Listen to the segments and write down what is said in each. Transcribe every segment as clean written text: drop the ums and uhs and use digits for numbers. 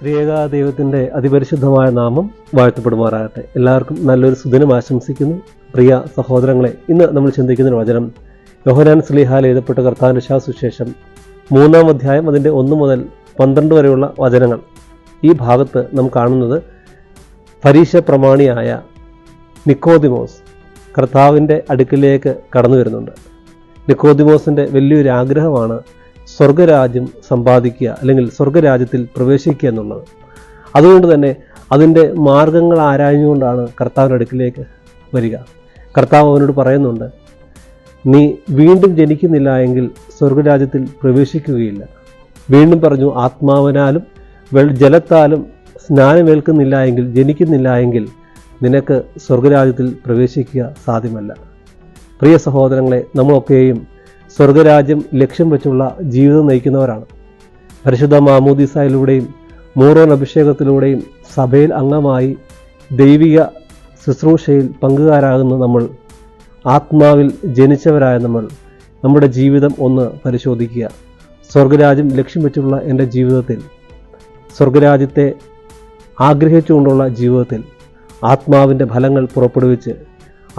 ത്രിയേക ദൈവത്തിൻ്റെ അതിപരിശുദ്ധമായ നാമം വാഴ്ത്തപ്പെടുമാറാകട്ടെ. എല്ലാവർക്കും നല്ലൊരു സുദിനം ആശംസിക്കുന്നു. പ്രിയ സഹോദരങ്ങളെ, ഇന്ന് നമ്മൾ ചിന്തിക്കുന്ന വചനം യോഹന്നാൻ ശ്ലീഹായിൽ എഴുതപ്പെട്ട കർത്താവിൻ്റെ സുവിശേഷം 3-ാം അധ്യായം അതിൻ്റെ 1 മുതൽ 12 വരെയുള്ള വചനങ്ങൾ. ഈ ഭാഗത്ത് നാം കാണുന്നത് പരീശ പ്രമാണിയായ നിക്കോദിമോസ് കർത്താവിൻ്റെ അടുക്കിലേക്ക് കടന്നു വരുന്നുണ്ട്. നിക്കോദിമോസിൻ്റെ വലിയൊരു ആഗ്രഹമാണ് സ്വർഗരാജ്യം സമ്പാദിക്കുക, അല്ലെങ്കിൽ സ്വർഗരാജ്യത്തിൽ പ്രവേശിക്കുക എന്നുള്ളത്. അതുകൊണ്ട് തന്നെ അതിൻ്റെ മാർഗങ്ങൾ ആരാഞ്ഞുകൊണ്ടാണ് കർത്താവിൻ്റെ അടുക്കിലേക്ക് വരിക. കർത്താവ് അവനോട് പറയുന്നുണ്ട്, നീ വീണ്ടും ജനിക്കുന്നില്ല എങ്കിൽ സ്വർഗരാജ്യത്തിൽ പ്രവേശിക്കുകയില്ല. വീണ്ടും പറഞ്ഞു, ആത്മാവിനാലും ജലത്താലും സ്നാനമേൽക്കുന്നില്ല എങ്കിൽ, ജനിക്കുന്നില്ല എങ്കിൽ നിനക്ക് സ്വർഗരാജ്യത്തിൽ പ്രവേശിക്കുക സാധ്യമല്ല. പ്രിയ സഹോദരങ്ങളെ, നമ്മളൊക്കെയും സ്വർഗരാജ്യം ലക്ഷ്യം വെച്ചുള്ള ജീവിതം നയിക്കുന്നവരാണ്. പരിശുദ്ധ മാമോദീസായിലൂടെയും മൂറോൻ അഭിഷേകത്തിലൂടെയും സഭയിൽ അംഗമായി ദൈവിക ശുശ്രൂഷയിൽ പങ്കുകാരാകുന്ന നമ്മൾ, ആത്മാവിൽ ജനിച്ചവരായ നമ്മൾ, നമ്മുടെ ജീവിതം ഒന്ന് പരിശോധിക്കുക. സ്വർഗരാജ്യം ലക്ഷ്യം വെച്ചുള്ള എൻ്റെ ജീവിതത്തിൽ, സ്വർഗരാജ്യത്തെ ആഗ്രഹിച്ചുകൊണ്ടുള്ള ജീവിതത്തിൽ ആത്മാവിൻ്റെ ഫലങ്ങൾ പുറപ്പെടുവിച്ച്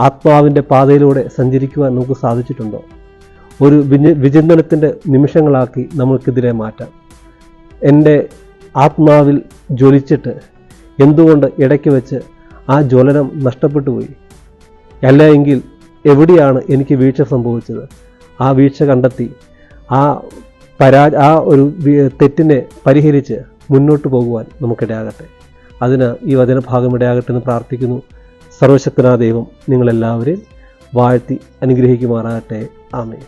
ആത്മാവിൻ്റെ പാതയിലൂടെ സഞ്ചരിക്കുവാൻ നമുക്ക് സാധിച്ചിട്ടുണ്ടോ? ഒരു വിചിന്തനത്തിൻ്റെ നിമിഷങ്ങളാക്കി നമുക്കിതിനെ മാറ്റാം. എൻ്റെ ആത്മാവിൽ ജ്വലിച്ചിട്ട് എന്തുകൊണ്ട് ഇടയ്ക്ക് വെച്ച് ആ ജ്വലനം നഷ്ടപ്പെട്ടു പോയി? അല്ല എങ്കിൽ എവിടെയാണ് എനിക്ക് വീഴ്ച സംഭവിച്ചത്? ആ വീഴ്ച കണ്ടെത്തി ആ ഒരു തെറ്റിനെ പരിഹരിച്ച് മുന്നോട്ട് പോകുവാൻ നമുക്കിടയാകട്ടെ. അതിന് ഈ വചനഭാഗം ഇടയാകട്ടെ എന്ന് പ്രാർത്ഥിക്കുന്നു. സർവശക്തനായ ദൈവം നിങ്ങളെല്ലാവരെയും വാഴ്ത്തി അനുഗ്രഹിക്കുമാറാകട്ടെ. ആമേൻ.